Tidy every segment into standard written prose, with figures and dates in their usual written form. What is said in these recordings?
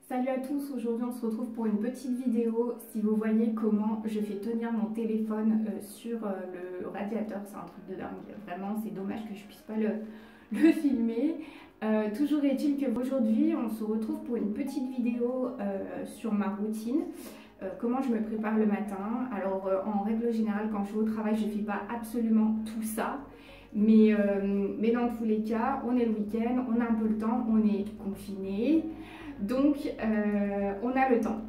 Salut à tous, aujourd'hui on se retrouve pour une petite vidéo. Si vous voyez comment je fais tenir mon téléphone sur le radiateur, c'est un truc de dingue, vraiment c'est dommage que je puisse pas le filmer. Toujours est-il qu'aujourd'hui on se retrouve pour une petite vidéo sur ma routine, comment je me prépare le matin. Alors en règle générale quand je vais au travail je ne fais pas absolument tout ça. Mais dans tous les cas, on est le week-end, on a un peu le temps, on est confiné. Donc, on a le temps.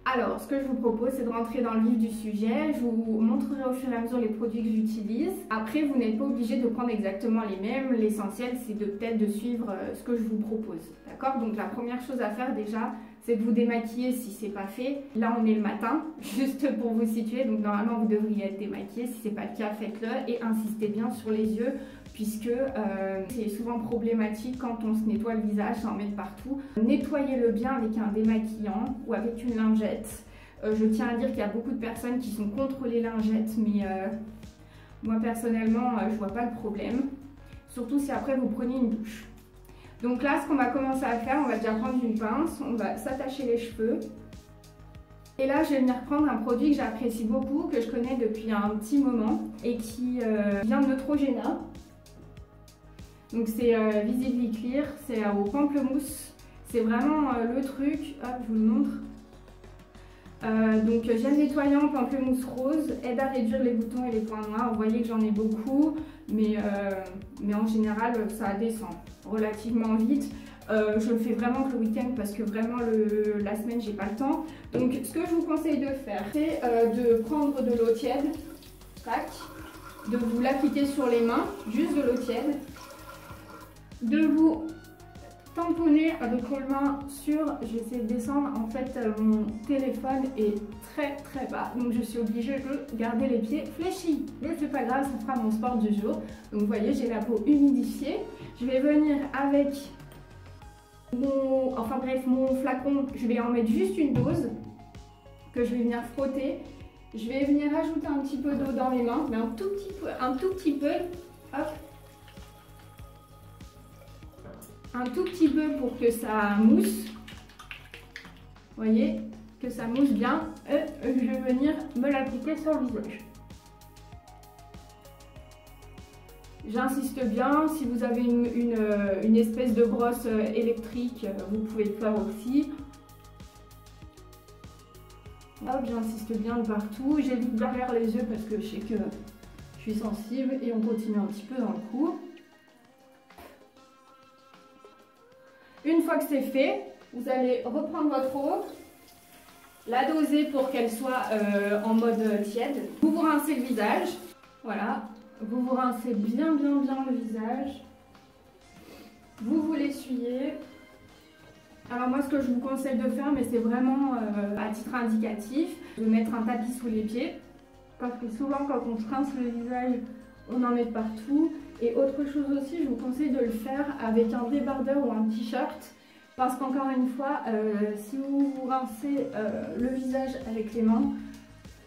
Alors, ce que je vous propose, c'est de rentrer dans le vif du sujet. Je vous montrerai au fur et à mesure les produits que j'utilise. Après, vous n'êtes pas obligé de prendre exactement les mêmes. L'essentiel, c'est peut-être de suivre ce que je vous propose. D'accord? Donc, la première chose à faire déjà, c'est de vous démaquiller si ce n'est pas fait. Là, on est le matin, juste pour vous situer. Donc, normalement, vous devriez être démaquillé. Si ce n'est pas le cas, faites-le et insistez bien sur les yeux, puisque c'est souvent problématique quand on se nettoie le visage sans en mettre partout. Nettoyez-le bien avec un démaquillant ou avec une lingette. Je tiens à dire qu'il y a beaucoup de personnes qui sont contre les lingettes, mais moi personnellement, je vois pas le problème. Surtout si après vous prenez une douche. Donc là, ce qu'on va commencer à faire, on va déjà prendre une pince, on va s'attacher les cheveux. Et là, je vais venir prendre un produit que j'apprécie beaucoup, que je connais depuis un petit moment et qui vient de Neutrogena. Donc c'est Visibly Clear, c'est au pamplemousse, c'est vraiment le truc, hop je vous le montre. Donc gel nettoyant pamplemousse rose, aide à réduire les boutons et les points noirs. Vous voyez que j'en ai beaucoup, mais en général ça descend relativement vite. Je le fais vraiment que le week-end parce que vraiment la semaine j'ai pas le temps. Donc ce que je vous conseille de faire, c'est de prendre de l'eau tiède, tac, de vous l'appliquer sur les mains, juste de l'eau tiède. De vous tamponner avec vos mains sur, je vais essayer de descendre, en fait mon téléphone est très bas, donc je suis obligée de garder les pieds fléchis, mais c'est pas grave, ça fera mon sport du jour. Donc vous voyez, j'ai la peau humidifiée. Je vais venir avec mon flacon, je vais en mettre juste une dose que je vais venir frotter. Je vais venir ajouter un petit peu d'eau dans les mains, mais un tout petit peu, hop. Un tout petit peu pour que ça mousse, vous voyez, que ça mousse bien, et je vais venir me l'appliquer sur le visage. J'insiste bien, si vous avez une espèce de brosse électrique, vous pouvez le faire aussi. Hop, j'insiste bien de partout, j'évite derrière les yeux parce que je sais que je suis sensible et on continue un petit peu dans le cou. Une fois que c'est fait, vous allez reprendre votre eau, la doser pour qu'elle soit en mode tiède. Vous vous rincez le visage, voilà, vous vous rincez bien le visage. Vous l'essuyez. Alors moi ce que je vous conseille de faire, mais c'est vraiment à titre indicatif, de mettre un tapis sous les pieds. Parce que souvent quand on se rince le visage, on en met partout. Et autre chose aussi, je vous conseille de le faire avec un débardeur ou un t-shirt. Parce qu'encore une fois, si vous vous rincez le visage avec les mains,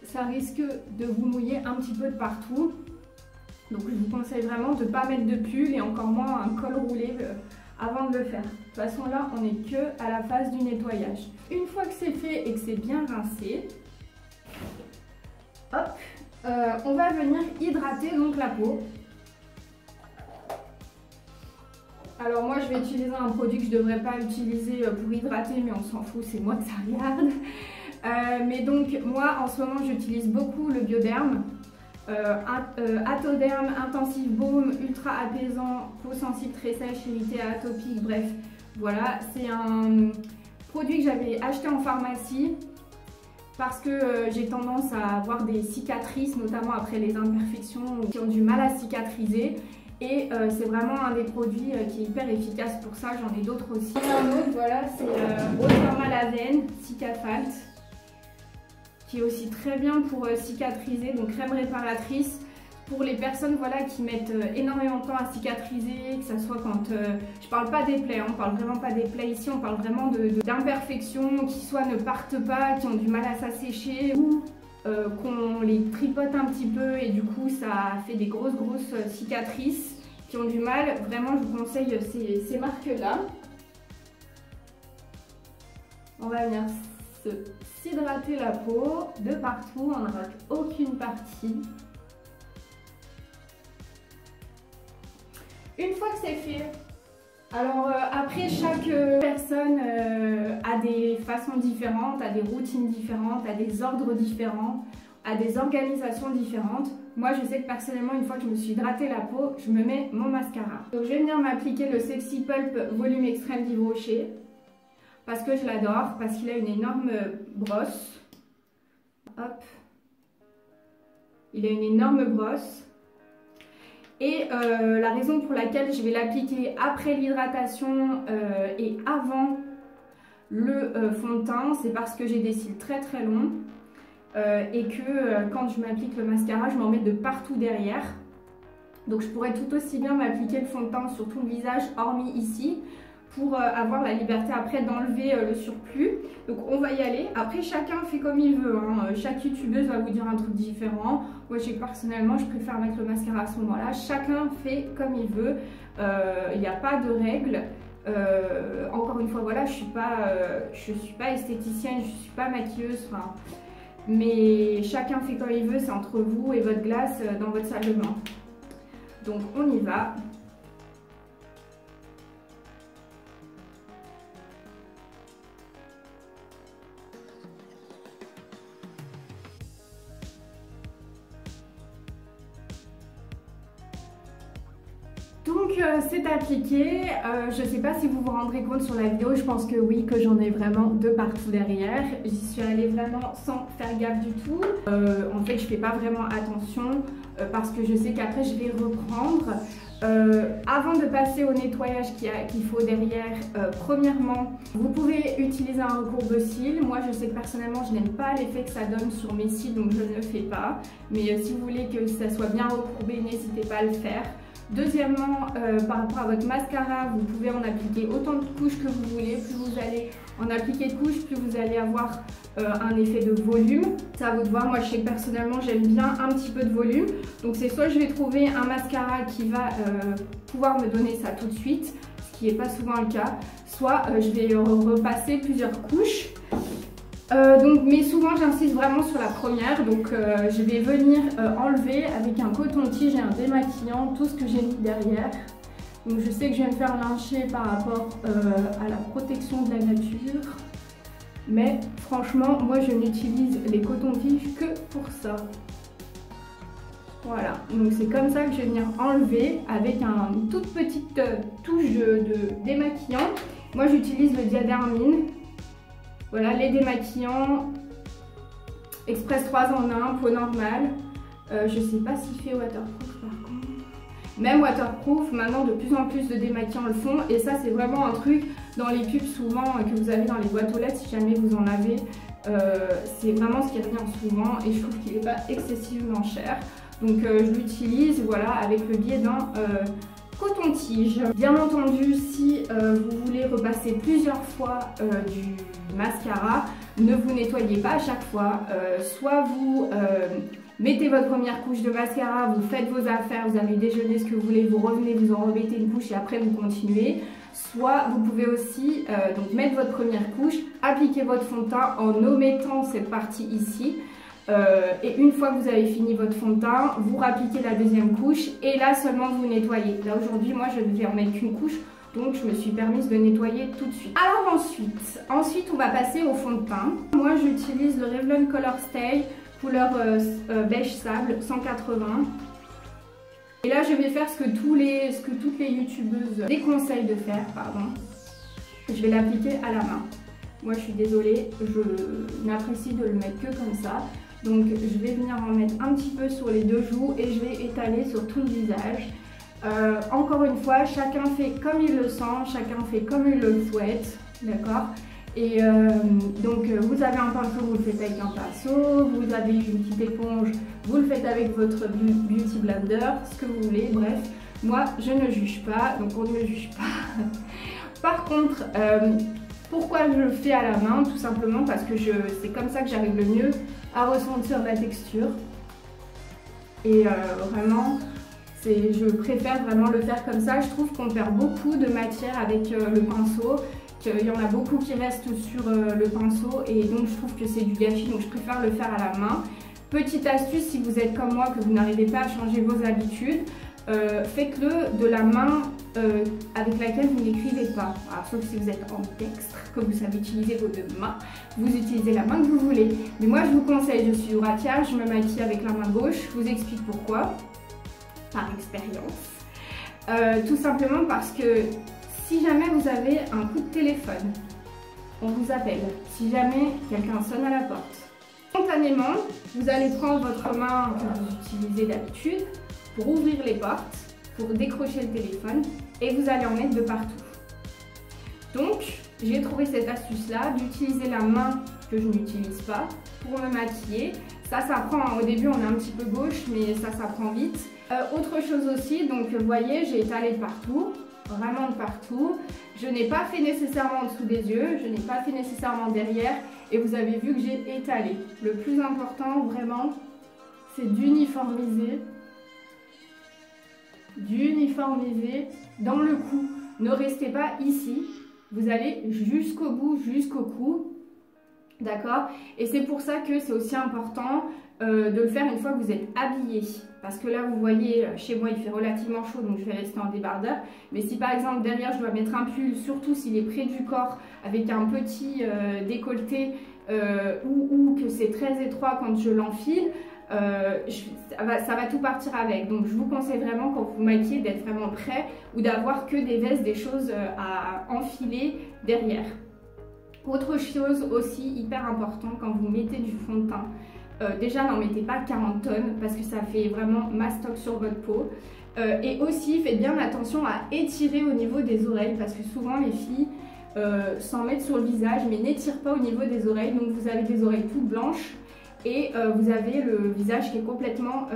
ça risque de vous mouiller un petit peu de partout. Donc je vous conseille vraiment de ne pas mettre de pull et encore moins un col roulé avant de le faire. De toute façon là, on n'est que à la phase du nettoyage. Une fois que c'est fait et que c'est bien rincé, hop, on va venir hydrater donc la peau. Alors moi je vais utiliser un produit que je ne devrais pas utiliser pour hydrater, mais on s'en fout, c'est moi que ça regarde. Mais donc moi en ce moment j'utilise beaucoup le Bioderm. Atoderm, Intensive Baume, ultra apaisant, peau sensible très sèche, irritée, atopique, bref. Voilà, c'est un produit que j'avais acheté en pharmacie parce que j'ai tendance à avoir des cicatrices, notamment après les imperfections qui ont du mal à cicatriser. Et c'est vraiment un des produits qui est hyper efficace pour ça, j'en ai d'autres aussi. Un autre, voilà, c'est Eau Thermale Avène, Cicaphalt, qui est aussi très bien pour cicatriser, donc crème réparatrice. Pour les personnes voilà, qui mettent énormément de temps à cicatriser, que ce soit quand... je parle pas des plaies, on parle vraiment pas des plaies ici, on parle vraiment d'imperfections qui soit ne partent pas, qui ont du mal à s'assécher ou qu'on les tripote un petit peu et du coup ça fait des grosses cicatrices qui ont du mal. Vraiment je vous conseille ces marques là. On va venir s'hydrater la peau de partout, on ne rate aucune partie. Une fois que c'est fait, alors après chaque personne a des façons différentes, a des routines différentes, a des ordres différents, a des organisations différentes. Moi je sais que personnellement une fois que je me suis hydraté la peau, je me mets mon mascara. Donc je vais venir m'appliquer le Sexy Pulp Volume Extrême d'Yves Rocher parce que je l'adore, parce qu'il a une énorme brosse. Hop. Il a une énorme brosse. Et la raison pour laquelle je vais l'appliquer après l'hydratation et avant le fond de teint, c'est parce que j'ai des cils très très longs et que quand je m'applique le mascara, je m'en mets de partout derrière. Donc je pourrais tout aussi bien m'appliquer le fond de teint sur tout le visage, hormis ici, pour avoir la liberté après d'enlever le surplus. Donc on va y aller. Après chacun fait comme il veut, hein. Chaque youtubeuse va vous dire un truc différent. Moi personnellement je préfère mettre le mascara à ce moment là. Chacun fait comme il veut, il n'y a pas de règles. Encore une fois voilà, je suis pas esthéticienne, je suis pas maquilleuse, enfin, mais chacun fait comme il veut, c'est entre vous et votre glace dans votre salle de bain. Donc on y va. Donc c'est appliqué, je ne sais pas si vous vous rendrez compte sur la vidéo, je pense que oui, que j'en ai vraiment de partout derrière. J'y suis allée vraiment sans faire gaffe du tout. En fait je fais pas vraiment attention parce que je sais qu'après je vais reprendre. Avant de passer au nettoyage qu'il faut derrière, premièrement, vous pouvez utiliser un recourbe-cils. Moi je sais que personnellement je n'aime pas l'effet que ça donne sur mes cils, donc je ne le fais pas. Mais si vous voulez que ça soit bien recourbé, n'hésitez pas à le faire. Deuxièmement, par rapport à votre mascara, vous pouvez en appliquer autant de couches que vous voulez. Plus vous allez en appliquer de couches, plus vous allez avoir un effet de volume. C'est à vous de voir. Moi, je sais que personnellement, j'aime bien un petit peu de volume. Donc, c'est soit je vais trouver un mascara qui va pouvoir me donner ça tout de suite, ce qui n'est pas souvent le cas, soit je vais repasser plusieurs couches. Mais souvent j'insiste vraiment sur la première, donc je vais venir enlever avec un coton-tige et un démaquillant tout ce que j'ai mis derrière. Donc je sais que je vais me faire lyncher par rapport à la protection de la nature, mais franchement moi je n'utilise les cotons-tiges que pour ça. Voilà, donc c'est comme ça que je vais venir enlever avec une toute petite touche de démaquillant. Moi j'utilise le Diadermine. Voilà, les démaquillants Express 3 en 1, peau normale. Je sais pas s'il fait waterproof par contre. Même waterproof, maintenant de plus en plus de démaquillants le font. Et ça c'est vraiment un truc dans les pubs souvent que vous avez dans les boîtes aux lettres si jamais vous en avez. C'est vraiment ce qui revient souvent et je trouve qu'il n'est pas excessivement cher. Donc je l'utilise voilà, avec le biais d'un coton-tige. Bien entendu, si vous voulez repasser plusieurs fois du mascara, ne vous nettoyez pas à chaque fois. Soit vous mettez votre première couche de mascara, vous faites vos affaires, vous avez déjeuné ce que vous voulez, vous revenez, vous en remettez une couche et après vous continuez. Soit vous pouvez aussi donc mettre votre première couche, appliquer votre fond de teint en omettant cette partie ici. Et une fois que vous avez fini votre fond de teint, vous rappliquez la deuxième couche et là seulement vous nettoyez. Là aujourd'hui moi je ne vais en mettre qu'une couche, donc je me suis permise de nettoyer tout de suite. Alors ensuite on va passer au fond de teint. Moi j'utilise le Revlon Color Stay couleur beige sable 180. Et là je vais faire ce que toutes les youtubeuses déconseillent de faire, pardon. Je vais l'appliquer à la main. Moi je suis désolée, je n'apprécie de le mettre que comme ça. Donc je vais venir en mettre un petit peu sur les deux joues et je vais étaler sur tout le visage. Encore une fois, chacun fait comme il le sent, chacun fait comme il le souhaite, d'accord? Et donc vous avez un pinceau, vous le faites avec un pinceau, vous avez une petite éponge, vous le faites avec votre beauty blender, ce que vous voulez, bref. Moi je ne juge pas, donc on ne juge pas. Par contre, pourquoi je le fais à la main? Tout simplement parce que c'est comme ça que j'arrive le mieux à ressentir la texture. Et vraiment, je préfère vraiment le faire comme ça. Je trouve qu'on perd beaucoup de matière avec le pinceau qu'il y en a beaucoup qui restent sur le pinceau et donc je trouve que c'est du gâchis, donc je préfère le faire à la main. Petite astuce, si vous êtes comme moi, que vous n'arrivez pas à changer vos habitudes, faites-le de la main avec laquelle vous n'écrivez pas. Alors, sauf si vous êtes ambidextre, que vous savez utiliser vos deux mains, vous utilisez la main que vous voulez. Mais moi je vous conseille, je suis droitière, je me maquille avec la main gauche, je vous explique pourquoi, par expérience. Tout simplement parce que si jamais vous avez un coup de téléphone, on vous appelle, si jamais quelqu'un sonne à la porte, spontanément, vous allez prendre votre main que vous utilisez d'habitude pour ouvrir les portes, pour décrocher le téléphone et vous allez en mettre de partout. Donc, j'ai trouvé cette astuce-là d'utiliser la main que je n'utilise pas pour me maquiller. Ça prend, au début on est un petit peu gauche, mais ça prend vite. Autre chose aussi, donc vous voyez, j'ai étalé de partout, vraiment de partout. Je n'ai pas fait nécessairement en dessous des yeux, je n'ai pas fait nécessairement derrière et vous avez vu que j'ai étalé. Le plus important vraiment, c'est d'uniformiser dans le cou. Ne restez pas ici, vous allez jusqu'au bout, jusqu'au cou. D'accord? Et c'est pour ça que c'est aussi important de le faire une fois que vous êtes habillé. Parce que là, vous voyez, chez moi, il fait relativement chaud, donc je vais rester en débardeur. Mais si par exemple, derrière, je dois mettre un pull, surtout s'il est près du corps, avec un petit décolleté, ou que c'est très étroit quand je l'enfile, ça va tout partir avec. Donc je vous conseille vraiment, quand vous vous maquillez, d'être vraiment prêt ou d'avoir que des vestes, des choses à enfiler derrière. Autre chose aussi hyper important quand vous mettez du fond de teint, déjà n'en mettez pas 40 tonnes parce que ça fait vraiment mastoc sur votre peau. Et aussi faites bien attention à étirer au niveau des oreilles parce que souvent les filles s'en mettent sur le visage mais n'étirent pas au niveau des oreilles. Donc vous avez des oreilles toutes blanches et vous avez le visage qui est complètement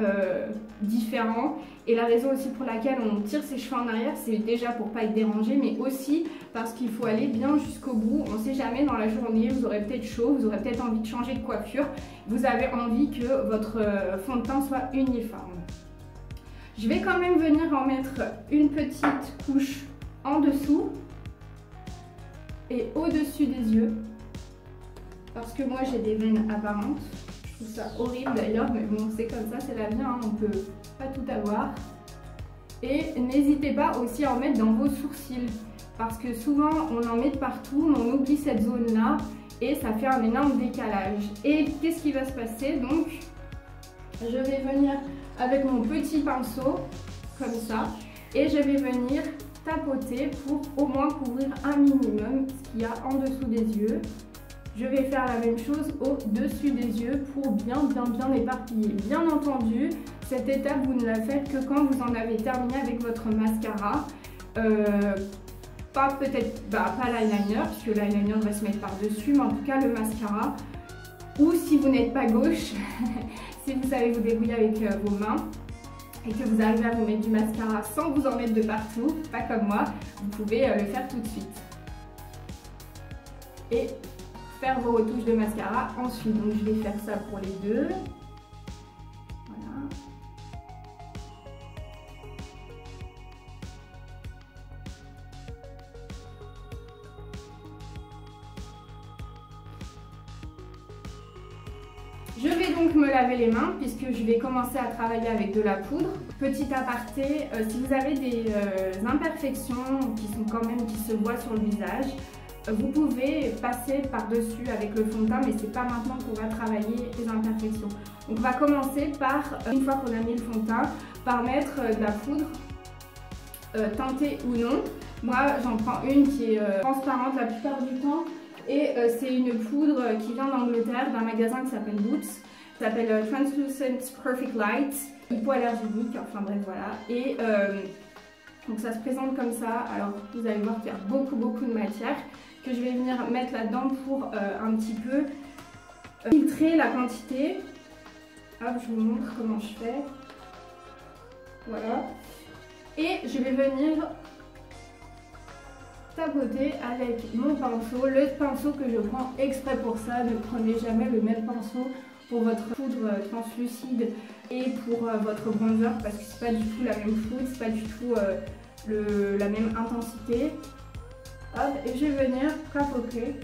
différent. Et la raison aussi pour laquelle on tire ses cheveux en arrière, c'est déjà pour pas être dérangé, mais aussi parce qu'il faut aller bien jusqu'au bout. On ne sait jamais, dans la journée, vous aurez peut-être chaud, vous aurez peut-être envie de changer de coiffure, vous avez envie que votre fond de teint soit uniforme. Je vais quand même venir en mettre une petite couche en dessous et au-dessus des yeux, parce que moi j'ai des veines apparentes. Je trouve ça horrible d'ailleurs, mais bon, c'est comme ça, c'est la vie, hein, on peut pas tout avoir. Et n'hésitez pas aussi à en mettre dans vos sourcils, parce que souvent on en met de partout, mais on oublie cette zone-là et ça fait un énorme décalage. Et qu'est-ce qui va se passer? Donc, je vais venir avec mon petit pinceau, comme ça, et je vais venir tapoter pour au moins couvrir un minimum ce qu'il y a en dessous des yeux. Je vais faire la même chose au-dessus des yeux pour bien éparpiller. Bien entendu, cette étape, vous ne la faites que quand vous en avez terminé avec votre mascara. Pas peut-être, pas l'eyeliner, puisque l'eyeliner va se mettre par-dessus, mais en tout cas le mascara. Ou si vous n'êtes pas gauche, si vous savez vous débrouiller avec vos mains et que vous arrivez à vous mettre du mascara sans vous en mettre de partout, pas comme moi, vous pouvez le faire tout de suite. Et faire vos retouches de mascara ensuite. Donc je vais faire ça pour les deux. Voilà. Je vais donc me laver les mains puisque je vais commencer à travailler avec de la poudre. Petit aparté, si vous avez des imperfections qui se voient sur le visage, vous pouvez passer par-dessus avec le fond de teint, mais c'est pas maintenant qu'on va travailler les imperfections. Donc on va commencer par, une fois qu'on a mis le fond de teint, par mettre de la poudre, teintée ou non. Moi j'en prends une qui est transparente la plupart du temps, et c'est une poudre qui vient d'Angleterre, d'un magasin qui s'appelle Boots. Ça s'appelle Translucent Perfect Light, hypoallergénique, enfin bref voilà. Et donc ça se présente comme ça. Alors vous allez voir qu'il y a beaucoup de matière que je vais venir mettre là-dedans pour un petit peu filtrer la quantité. Hop, je vous montre comment je fais. Voilà. Et je vais venir tapoter avec mon pinceau, le pinceau que je prends exprès pour ça. Ne prenez jamais le même pinceau pour votre poudre translucide et pour votre bronzer, parce que c'est pas du tout la même poudre, c'est pas du tout la même intensité. Hop, et je vais venir papoter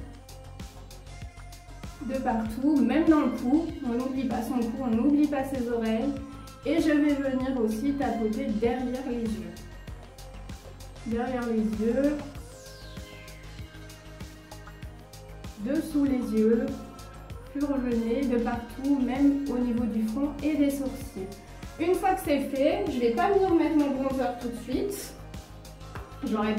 de partout, même dans le cou. On n'oublie pas son cou, on n'oublie pas ses oreilles. Et je vais venir aussi tapoter derrière les yeux. Derrière les yeux. Dessous les yeux. Sur le nez, de partout, même au niveau du front et des sourcils. Une fois que c'est fait, je ne vais pas venir mettre mon bronzer tout de suite. J'aurai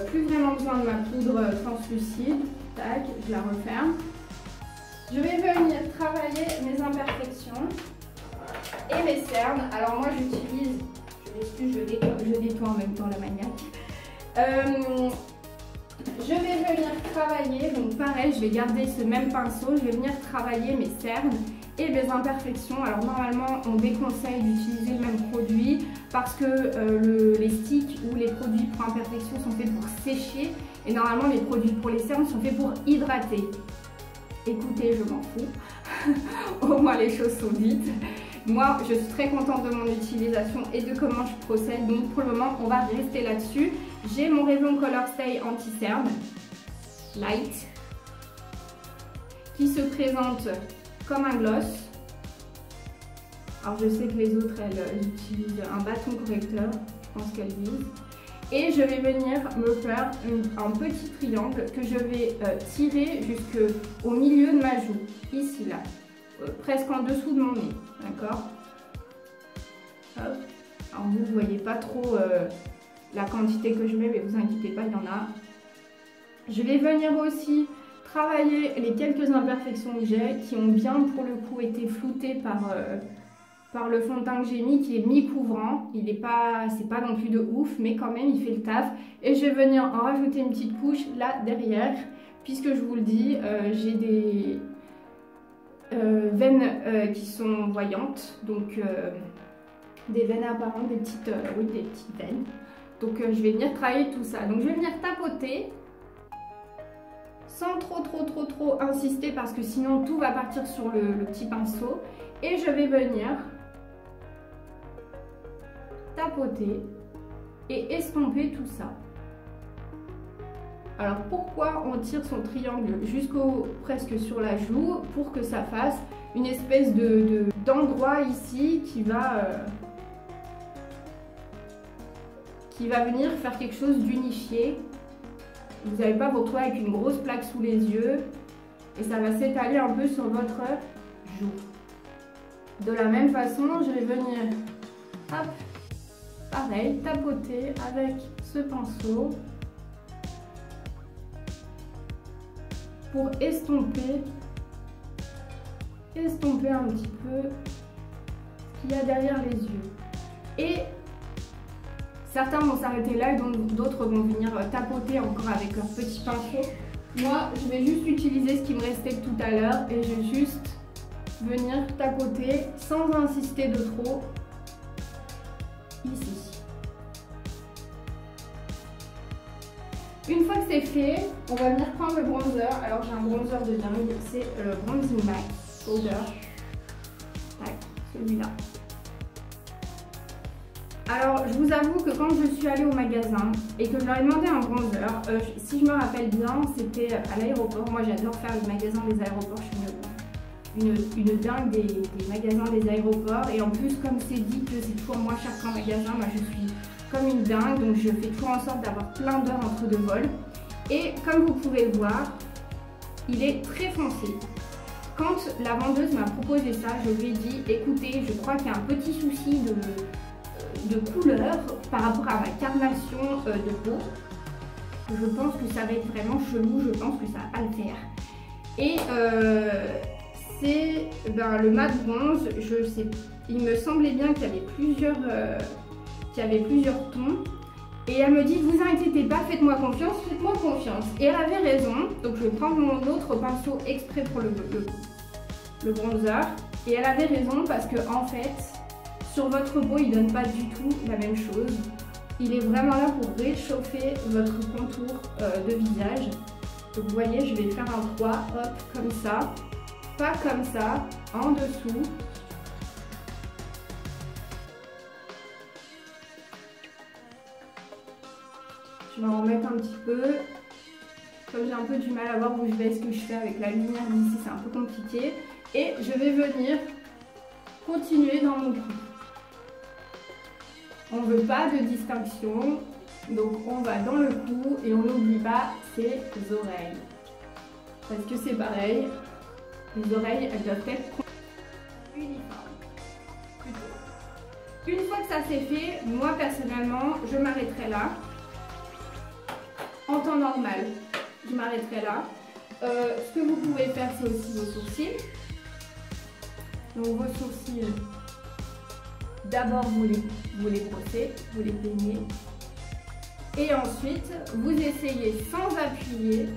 plus vraiment besoin de ma poudre translucide. Tac, je la referme. Je vais venir travailler mes imperfections et mes cernes. Alors moi j'utilise, je nettoie en même temps la maniaque. Je vais venir travailler, donc pareil, je vais garder ce même pinceau, je vais venir travailler mes cernes et mes imperfections. Alors normalement on déconseille d'utiliser le même produit parce que les sticks ou les produits pour imperfections sont faits pour sécher et normalement les produits pour les cernes sont faits pour hydrater. Écoutez, je m'en fous, au moins les choses sont dites. Moi, je suis très contente de mon utilisation et de comment je procède, donc pour le moment, on va rester là-dessus. J'ai mon Revlon Color Stay Anti-Cerne Light qui se présente comme un gloss. Alors je sais que les autres, elles utilisent un bâton correcteur, je pense qu'elles disent. Et je vais venir me faire un petit triangle que je vais tirer jusqu'au milieu de ma joue, ici là, presque en dessous de mon nez, d'accord? Alors vous ne voyez pas trop la quantité que je mets, mais vous inquiétez pas, il y en a. Je vais venir aussi travailler les quelques imperfections que j'ai, qui ont bien pour le coup été floutées par le fond de teint que j'ai mis, qui est mi-couvrant. Il n'est pas, c'est pas non plus de ouf, mais quand même il fait le taf. Et je vais venir en rajouter une petite couche là derrière, puisque je vous le dis, j'ai des veines qui sont voyantes, donc des veines apparentes, des petites veines. Donc je vais venir travailler tout ça. Donc je vais venir tapoter sans trop insister parce que sinon tout va partir sur le petit pinceau. Et je vais venir tapoter et estomper tout ça. Alors pourquoi on tire son triangle jusqu'au presque sur la joue? Pour que ça fasse une espèce d'endroit ici qui va venir faire quelque chose d'unifié. Vous n'allez pas vous retrouver avec une grosse plaque sous les yeux et ça va s'étaler un peu sur votre joue. De la même façon, je vais venir, hop, pareil, tapoter avec ce pinceau pour estomper un petit peu ce qu'il y a derrière les yeux. Et certains vont s'arrêter là et d'autres vont venir tapoter encore avec leur petit pinceau. Moi, je vais juste utiliser ce qui me restait de tout à l'heure et je vais juste venir tapoter sans insister de trop ici. Une fois que c'est fait, on va venir prendre le bronzer. Alors j'ai un bronzer de dingue, c'est le Bronzing Max Powder. Tac, celui-là. Alors je vous avoue que quand je suis allée au magasin et que je leur ai demandé un bronzer, si je me rappelle bien, c'était à l'aéroport. Moi j'adore faire les magasins des aéroports, je suis une dingue des magasins des aéroports. Et en plus, comme c'est dit que c'est toujours moins cher qu'un magasin, moi je suis comme une dingue, donc je fais toujours en sorte d'avoir plein d'heures entre deux vols. Et comme vous pouvez le voir, il est très foncé. Quand la vendeuse m'a proposé ça, je lui ai dit, écoutez, je crois qu'il y a un petit souci de couleur par rapport à ma carnation de peau. Je pense que ça va être vraiment chelou, je pense que ça va le faire. Et c'est le mat bronze, je sais, il me semblait bien qu'il y avait plusieurs tons. Et elle me dit, vous inquiétez pas, faites-moi confiance. Et elle avait raison, donc je vais prendre mon autre pinceau exprès pour le bronzer. Et elle avait raison parce que en fait, sur votre peau, il donne pas du tout la même chose. Il est vraiment là pour réchauffer votre contour de visage. Donc vous voyez, je vais faire un 3, hop, comme ça. Pas comme ça, en dessous. Je vais en remettre un petit peu. Comme j'ai un peu du mal à voir où je vais, ce que je fais avec la lumière d'ici, c'est un peu compliqué. Et je vais venir continuer dans mon cou. On ne veut pas de distinction, donc on va dans le cou et on n'oublie pas ses oreilles. Parce que c'est pareil, les oreilles, elles doivent être uniformes. Plutôt. Une fois que ça c'est fait, moi personnellement, je m'arrêterai là. En temps normal, je m'arrêterai là. Ce que vous pouvez faire, c'est aussi vos sourcils. Donc vos sourcils, d'abord vous les brossez, vous les peignez. Et ensuite, vous essayez sans appuyer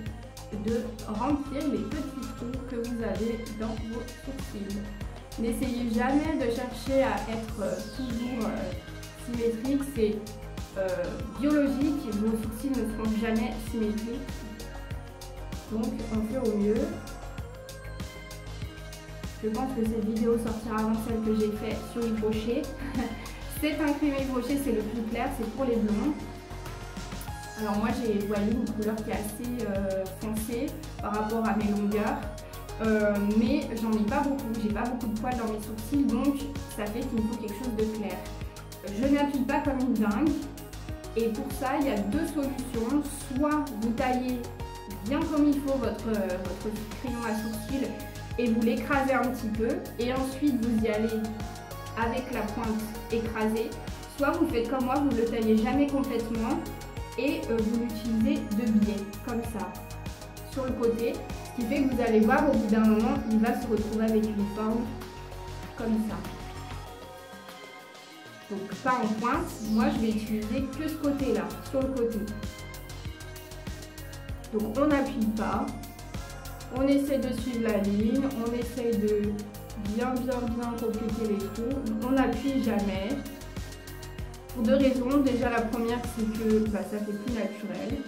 de remplir les petits trous que vous avez dans vos sourcils. N'essayez jamais de chercher à être toujours symétrique, c'est biologique, vos sourcils ne seront jamais symétriques. Donc on fait au mieux. Je pense que cette vidéo sortira avant celle que j'ai faite sur Yves Rocher. C'est un crème Yves Rocher, c'est le plus clair, c'est pour les blonds. Alors moi j'ai choisi une couleur qui est assez foncée par rapport à mes longueurs. Mais j'en ai pas beaucoup, j'ai pas beaucoup de poils dans mes sourcils, donc ça fait qu'il me faut quelque chose de clair. Je n'appuie pas comme une dingue. Et pour ça, il y a deux solutions. Soit vous taillez bien comme il faut votre crayon à sourcils et vous l'écrasez un petit peu. Et ensuite, vous y allez avec la pointe écrasée. Soit vous faites comme moi, vous ne le taillez jamais complètement et vous l'utilisez de biais, comme ça, sur le côté. Ce qui fait que vous allez voir, au bout d'un moment, il va se retrouver avec une forme comme ça. Donc pas en pointe, moi je vais utiliser que ce côté-là, sur le côté. Donc on n'appuie pas, on essaie de suivre la ligne, on essaie de bien compléter les trous, on n'appuie jamais. Pour deux raisons, déjà la première c'est que ça fait plus naturel.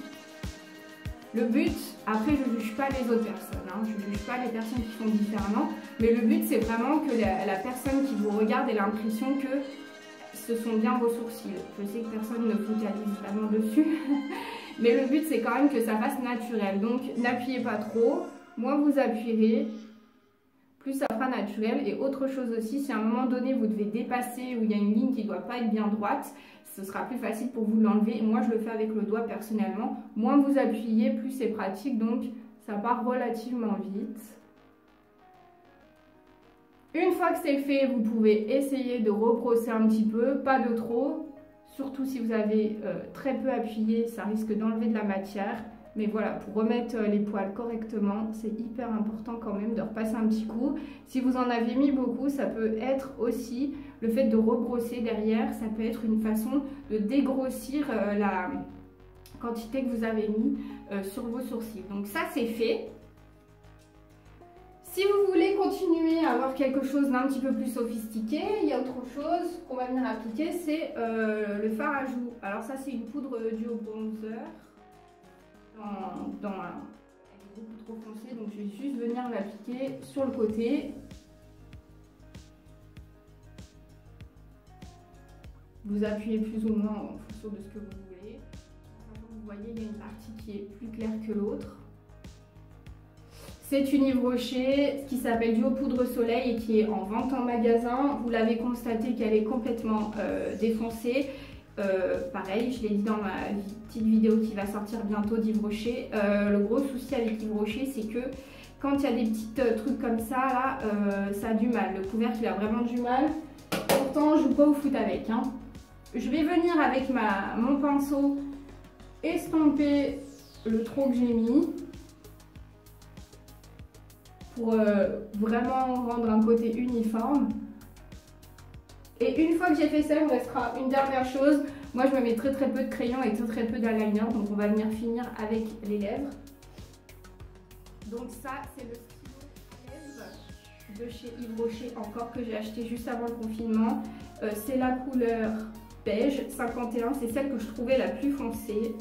Le but, après je ne juge pas les autres personnes, hein, je ne juge pas les personnes qui font différemment, mais le but c'est vraiment que la personne qui vous regarde ait l'impression que ce sont bien vos sourcils. Je sais que personne ne focalise vraiment dessus, mais le but c'est quand même que ça fasse naturel. Donc n'appuyez pas trop, moins vous appuierez, plus ça fera naturel. Et autre chose aussi, si à un moment donné vous devez dépasser ou il y a une ligne qui ne doit pas être bien droite, ce sera plus facile pour vous de l'enlever. Moi je le fais avec le doigt personnellement. Moins vous appuyez, plus c'est pratique, donc ça part relativement vite. Une fois que c'est fait, vous pouvez essayer de rebrosser un petit peu, pas de trop. Surtout si vous avez très peu appuyé, ça risque d'enlever de la matière. Mais voilà, pour remettre les poils correctement, c'est hyper important quand même de repasser un petit coup. Si vous en avez mis beaucoup, ça peut être aussi le fait de rebrosser derrière. Ça peut être une façon de dégrossir la quantité que vous avez mis sur vos sourcils. Donc ça, c'est fait. Si vous voulez continuer à avoir quelque chose d'un petit peu plus sophistiqué, il y a autre chose qu'on va venir appliquer, c'est le fard à joues. Alors ça c'est une poudre duo bronzer. Elle est beaucoup trop foncée, donc je vais juste venir l'appliquer sur le côté. Vous appuyez plus ou moins en fonction de ce que vous voulez. Vous voyez, il y a une partie qui est plus claire que l'autre. C'est une Yves Rocher qui s'appelle Duo Poudre Soleil et qui est en vente en magasin. Vous l'avez constaté qu'elle est complètement défoncée. Pareil, je l'ai dit dans ma petite vidéo qui va sortir bientôt d'Yves Rocher. Le gros souci avec Yves Rocher, c'est que quand il y a des petits trucs comme ça, là, ça a du mal. Le couvercle, il a vraiment du mal. Pourtant, je ne joue pas au foot avec. Hein. Je vais venir avec mon pinceau estomper le trop que j'ai mis. Pour vraiment rendre un côté uniforme. Et une fois que j'ai fait ça, il me restera une dernière chose. Moi, je me mets très peu de crayon et très peu d'eyeliner, donc on va venir finir avec les lèvres. Donc ça, c'est le stylo lèvres de chez Yves Rocher, encore que j'ai acheté juste avant le confinement. C'est la couleur beige 51, c'est celle que je trouvais la plus foncée.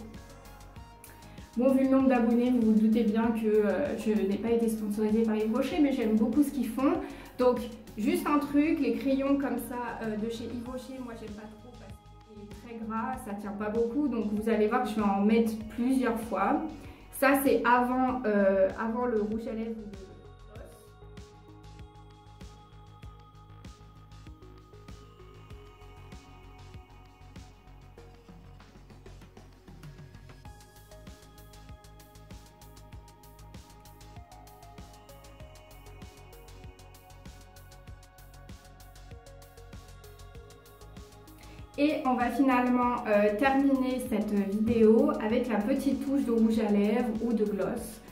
Bon, vu le nombre d'abonnés, vous vous doutez bien que je n'ai pas été sponsorisée par Yves Rocher, mais j'aime beaucoup ce qu'ils font. Donc, juste un truc, les crayons comme ça de chez Yves Rocher, moi j'aime pas trop parce que très gras, ça tient pas beaucoup, donc vous allez voir que je vais en mettre plusieurs fois. Ça c'est avant le rouge à lèvres. Et on va finalement terminer cette vidéo avec la petite touche de rouge à lèvres ou de gloss.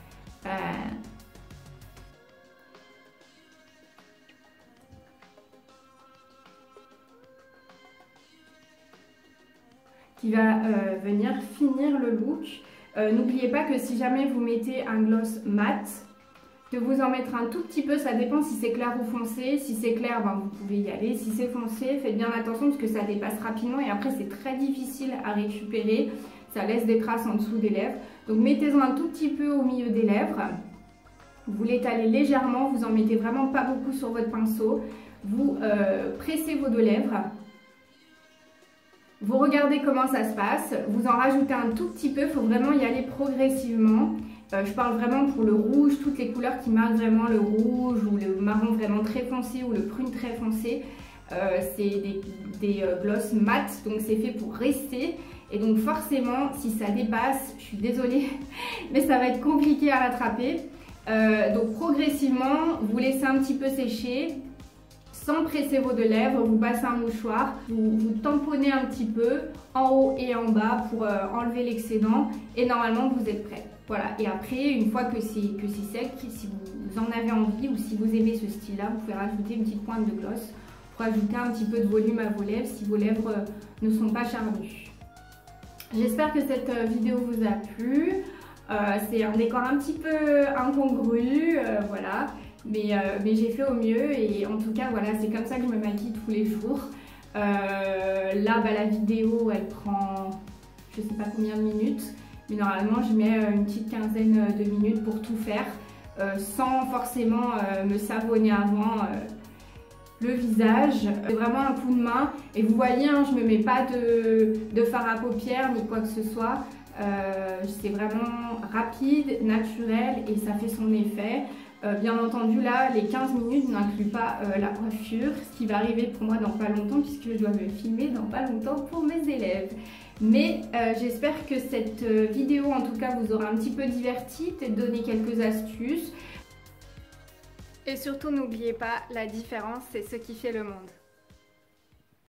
Qui va venir finir le look. N'oubliez pas que si jamais vous mettez un gloss mat, de vous en mettre un tout petit peu, ça dépend si c'est clair ou foncé. Si c'est clair, ben, vous pouvez y aller. Si c'est foncé, faites bien attention parce que ça dépasse rapidement et après c'est très difficile à récupérer. Ça laisse des traces en dessous des lèvres. Donc mettez-en un tout petit peu au milieu des lèvres. Vous l'étalez légèrement, vous en mettez vraiment pas beaucoup sur votre pinceau. Vous pressez vos deux lèvres. Vous regardez comment ça se passe. Vous en rajoutez un tout petit peu, il faut vraiment y aller progressivement. Je parle vraiment pour le rouge, toutes les couleurs qui marquent vraiment le rouge ou le marron vraiment très foncé ou le prune très foncé. C'est des gloss mat, donc c'est fait pour rester. Et donc forcément, si ça dépasse, je suis désolée, mais ça va être compliqué à rattraper. Donc progressivement, vous laissez un petit peu sécher. Sans presser vos deux lèvres, vous passez un mouchoir, vous tamponnez un petit peu en haut et en bas pour enlever l'excédent et normalement vous êtes prêt. Voilà, et après, une fois que c'est sec, si vous en avez envie ou si vous aimez ce style-là, vous pouvez rajouter une petite pointe de gloss pour ajouter un petit peu de volume à vos lèvres si vos lèvres ne sont pas charnues. J'espère que cette vidéo vous a plu. C'est un décor un petit peu incongru, voilà. Mais j'ai fait au mieux et en tout cas voilà, c'est comme ça que je me maquille tous les jours. Là bah, la vidéo elle prend je sais pas combien de minutes, mais normalement je mets une petite quinzaine de minutes pour tout faire sans forcément me savonner avant le visage. C'est vraiment un coup de main et vous voyez hein, je me mets pas de fard à paupières ni quoi que ce soit. C'est vraiment rapide, naturel et ça fait son effet. Bien entendu là les 15 minutes n'incluent pas la coiffure, ce qui va arriver pour moi dans pas longtemps puisque je dois me filmer dans pas longtemps pour mes élèves. Mais j'espère que cette vidéo en tout cas vous aura un petit peu diverti, peut-être donné quelques astuces. Et surtout n'oubliez pas, la différence c'est ce qui fait le monde.